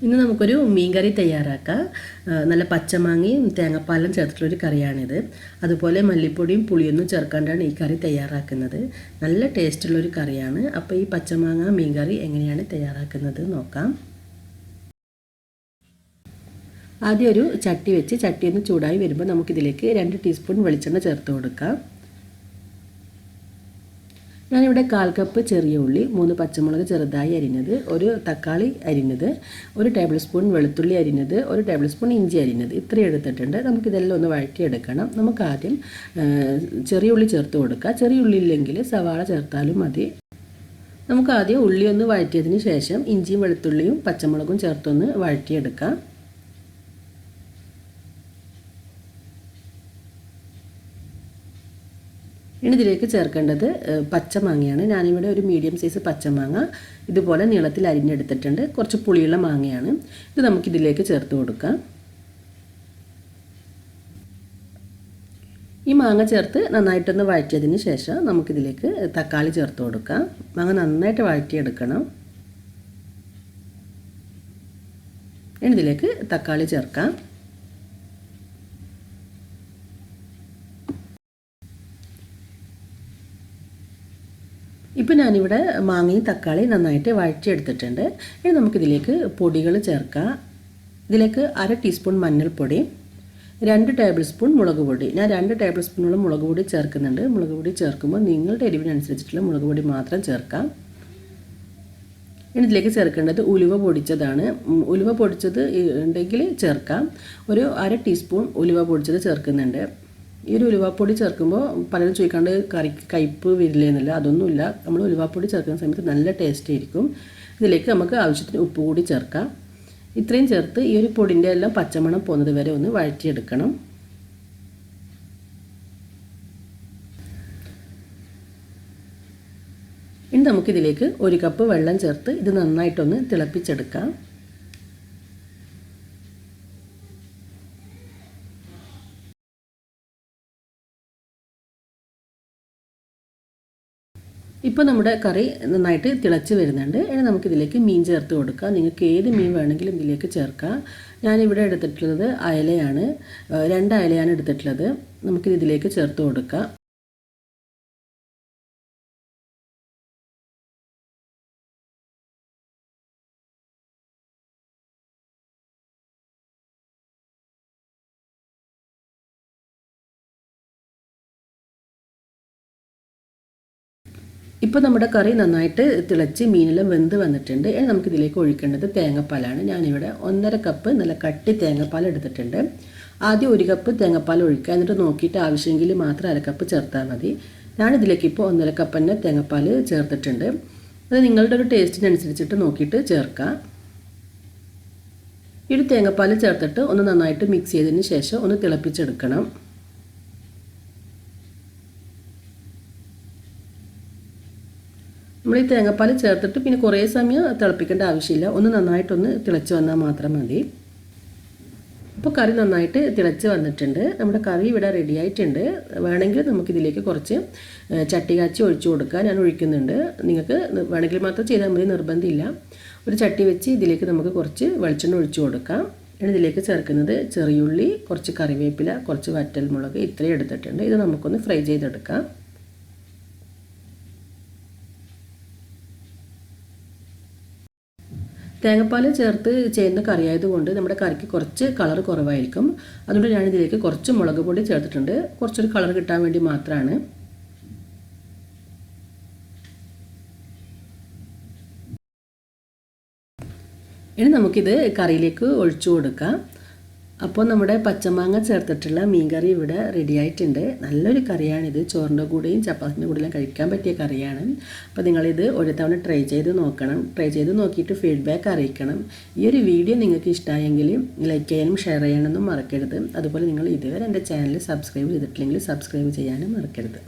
ഇന്ന് നമുക്കൊരു മീൻ കറി തയ്യാറാക്കാം. നല്ല പച്ചമാങ്ങയും തേങ്ങാപ്പാലും ചേർത്തിട്ടുള്ളൊരു കറിയാണിത്. അതുപോലെ മല്ലിപ്പൊടിയും പുളിയൊന്നും ചേർക്കാണ്ടാണ് ഈ കറി തയ്യാറാക്കുന്നത്. നല്ല ടേസ്റ്റുള്ളൊരു കറിയാണ്. അപ്പോൾ ഈ പച്ചമാങ്ങ മീൻ കറി എങ്ങനെയാണ് തയ്യാറാക്കുന്നത് നോക്കാം. ആദ്യം ഒരു ചട്ടി വെച്ച് ചട്ടി ഒന്ന് ചൂടായി വരുമ്പോൾ നമുക്കിതിലേക്ക് 2 ടീസ്പൂൺ വെളിച്ചെണ്ണ ചേർത്ത് കൊടുക്കാം. ഞാനിവിടെ 1/4 കപ്പ് ചെറിയ ഉള്ളി, 3 പച്ചമുളക് ചെറുതായി അരിഞ്ഞത്, ഒരു തക്കാളി അരിഞ്ഞത്, 1 ടേബിൾ സ്പൂൺ വെളുത്തുള്ളി അരിഞ്ഞത്, 1 ടേബിൾ സ്പൂൺ ഇഞ്ചി അരിഞ്ഞത് ഇത്രയും എടുത്തിട്ടുണ്ട്. നമുക്കിതെല്ലാം ഒന്ന് വഴറ്റിയെടുക്കണം. നമുക്ക് ആദ്യം ചെറിയ ഉള്ളി ചേർത്ത് കൊടുക്കാം. ചെറിയ ഉള്ളി ഇല്ലെങ്കിൽ സവാള ചേർത്താലും മതി. നമുക്ക് ആദ്യം ഉള്ളി ഒന്ന് വഴറ്റിയതിന് ശേഷം ഇഞ്ചിയും വെളുത്തുള്ളിയും പച്ചമുളകും ചേർത്തൊന്ന് വഴറ്റിയെടുക്കാം. ഇനി ഇതിലേക്ക് ചേർക്കേണ്ടത് പച്ചമാങ്ങയാണ്. ഞാനിവിടെ ഒരു മീഡിയം സൈസ് പച്ചമാങ്ങ ഇതുപോലെ നീളത്തിൽ അരിഞ്ഞെടുത്തിട്ടുണ്ട്. കുറച്ച് പുളിയുള്ള മാങ്ങയാണ്. ഇത് നമുക്കിതിലേക്ക് ചേർത്ത് കൊടുക്കാം. ഈ മാങ്ങ ചേർത്ത് നന്നായിട്ടൊന്ന് വഴറ്റിയതിന് ശേഷം നമുക്കിതിലേക്ക് തക്കാളി ചേർത്ത് കൊടുക്കാം. മാങ്ങ നന്നായിട്ട് വഴറ്റിയെടുക്കണം. ഇനി ഇതിലേക്ക് തക്കാളി ചേർക്കാം. ഇപ്പോൾ ഞാനിവിടെ മാങ്ങയും തക്കാളി നന്നായിട്ട് വഴറ്റിയെടുത്തിട്ടുണ്ട്. ഇനി നമുക്കിതിലേക്ക് പൊടികൾ ചേർക്കാം. ഇതിലേക്ക് 1/2 ടീസ്പൂൺ മഞ്ഞൾപ്പൊടി, 2 ടേബിൾ സ്പൂൺ മുളക് പൊടി. ഞാൻ 2 ടേബിൾ സ്പൂണോളം മുളക് പൊടി ചേർക്കുന്നുണ്ട്. മുളക് പൊടി ചേർക്കുമ്പോൾ നിങ്ങളുടെ എരിവിനനുസരിച്ചിട്ടുള്ള മുളക് പൊടി മാത്രം ചേർക്കാം. ഇനി ഇതിലേക്ക് ചേർക്കേണ്ടത് ഉലുവ പൊടിച്ചതാണ്. ഉലുവ പൊടിച്ചത് ഉണ്ടെങ്കിൽ ചേർക്കാം. ഒരു 1/2 ടീസ്പൂൺ ഉലുവ പൊടിച്ചത് ചേർക്കുന്നുണ്ട്. ഈ ഒരു ഉലുവാപ്പൊടി ചേർക്കുമ്പോൾ പലരും ചോദിക്കാണ്ട് കറിക്ക് കയ്പ്പ് വരില്ലെന്നില്ല. അതൊന്നുമില്ല. നമ്മൾ ഉലുവാപ്പൊടി ചേർക്കുന്ന സമയത്ത് നല്ല ടേസ്റ്റ് ആയിരിക്കും. ഇതിലേക്ക് നമുക്ക് ആവശ്യത്തിന് ഉപ്പ് കൂടി ചേർക്കാം. ഇത്രയും ചേർത്ത് ഈ ഒരു പൊടിൻ്റെ എല്ലാം പച്ചമണം പോകുന്നത് വരെ ഒന്ന് വഴറ്റിയെടുക്കണം. ഇനി നമുക്കിതിലേക്ക് 1 കപ്പ് വെള്ളം ചേർത്ത് ഇത് നന്നായിട്ടൊന്ന് തിളപ്പിച്ചെടുക്കാം. ഇപ്പോൾ നമ്മുടെ കറി നന്നായിട്ട് തിളച്ച് വരുന്നുണ്ട്. ഇനി നമുക്കിതിലേക്ക് മീൻ ചേർത്ത് കൊടുക്കാം. നിങ്ങൾക്ക് ഏത് മീൻ വേണമെങ്കിലും ഇതിലേക്ക് ചേർക്കാം. ഞാനിവിടെ എടുത്തിട്ടുള്ളത് അയലയാണ്. 2 അയലയാണ് എടുത്തിട്ടുള്ളത്. നമുക്കിതിലേക്ക് ചേർത്ത് കൊടുക്കാം. ഇപ്പോൾ നമ്മുടെ കറി നന്നായിട്ട് തിളച്ച് മീനെല്ലാം വെന്ത് വന്നിട്ടുണ്ട്. ഇനി നമുക്കിതിലേക്ക് ഒഴിക്കേണ്ടത് തേങ്ങാപ്പാലാണ്. ഞാനിവിടെ 1/2 കപ്പ് നല്ല കട്ടി തേങ്ങാപ്പാൽ എടുത്തിട്ടുണ്ട്. ആദ്യം 1 കപ്പ് തേങ്ങാപ്പാൽ ഒഴിക്കുക. എന്നിട്ട് നോക്കിയിട്ട് ആവശ്യമെങ്കിൽ മാത്രം 1/2 കപ്പ് ചേർത്താൽ മതി. ഞാനിതിലേക്ക് ഇപ്പോൾ 1/2 കപ്പ് തന്നെ തേങ്ങാപ്പാൽ ചേർത്തിട്ടുണ്ട്. അത് നിങ്ങളുടെ ഒരു ടേസ്റ്റിനനുസരിച്ചിട്ട് നോക്കിയിട്ട് ചേർക്കാം. ഈ ഒരു തേങ്ങാപ്പാൽ ചേർത്തിട്ട് ഒന്ന് നന്നായിട്ട് മിക്സ് ചെയ്തതിന് ശേഷം ഒന്ന് തിളപ്പിച്ചെടുക്കണം. നമ്മൾ ഈ തേങ്ങാപ്പാൽ ചേർത്തിട്ട് പിന്നെ കുറേ സമയം തിളപ്പിക്കേണ്ട ആവശ്യമില്ല. ഒന്ന് നന്നായിട്ടൊന്ന് തിളച്ച് വന്നാൽ മാത്രം മതി. അപ്പോൾ കറി നന്നായിട്ട് തിളച്ച് വന്നിട്ടുണ്ട്. നമ്മുടെ കറി ഇവിടെ റെഡി ആയിട്ടുണ്ട്. വേണമെങ്കിൽ നമുക്കിതിലേക്ക് കുറച്ച് ചട്ടി കാച്ചി ഒഴിച്ചു കൊടുക്കാം. ഞാൻ ഒഴിക്കുന്നുണ്ട്. നിങ്ങൾക്ക് വേണമെങ്കിൽ മാത്രം ചെയ്താൽ മതി, നിർബന്ധമില്ല. ഒരു ചട്ടി വെച്ച് ഇതിലേക്ക് നമുക്ക് കുറച്ച് വെളിച്ചെണ്ണ ഒഴിച്ചു കൊടുക്കാം. ഇനി ഇതിലേക്ക് ചേർക്കുന്നത് ചെറിയുള്ളി, കുറച്ച് കറിവേപ്പില, കുറച്ച് വറ്റൽമുളക് ഇത്രയും എടുത്തിട്ടുണ്ട്. ഇത് നമുക്കൊന്ന് ഫ്രൈ ചെയ്തെടുക്കാം. തേങ്ങാപ്പാൽ ചേർത്ത് ചെയ്യുന്ന കറിയായതുകൊണ്ട് നമ്മുടെ കറിക്ക് കുറച്ച് കളർ കുറവായിരിക്കും. അതുകൊണ്ട് ഞാനിതിലേക്ക് കുറച്ച് മുളക് പൊടി ചേർത്തിട്ടുണ്ട്. കുറച്ചൊരു കളർ കിട്ടാൻ വേണ്ടി മാത്രമാണ്. ഇനി നമുക്കിത് കറിയിലേക്ക് ഒഴിച്ചു കൊടുക്കാം. അപ്പോൾ നമ്മുടെ പച്ചമാങ്ങ ചേർത്തിട്ടുള്ള മീൻ കറി ഇവിടെ റെഡി ആയിട്ടുണ്ട്. നല്ലൊരു കറിയാണിത്. ചോറിൻ്റെ കൂടെയും ചപ്പാത്തിൻ്റെ കൂടെയും കഴിക്കാൻ പറ്റിയ കറിയാണ്. അപ്പോൾ നിങ്ങളിത് ഒരു തവണ ട്രൈ ചെയ്ത് നോക്കണം. ട്രൈ ചെയ്ത് നോക്കിയിട്ട് ഫീഡ്ബാക്ക് അറിയിക്കണം. ഈ ഒരു വീഡിയോ നിങ്ങൾക്ക് ഇഷ്ടമായെങ്കിൽ ലൈക്ക് ചെയ്യാനും ഷെയർ ചെയ്യാനൊന്നും മറക്കരുത്. അതുപോലെ നിങ്ങൾ ഇതുവരെ എൻ്റെ ചാനൽ സബ്സ്ക്രൈബ് ചെയ്തിട്ടില്ലെങ്കിൽ സബ്സ്ക്രൈബ് ചെയ്യാനും മറക്കരുത്.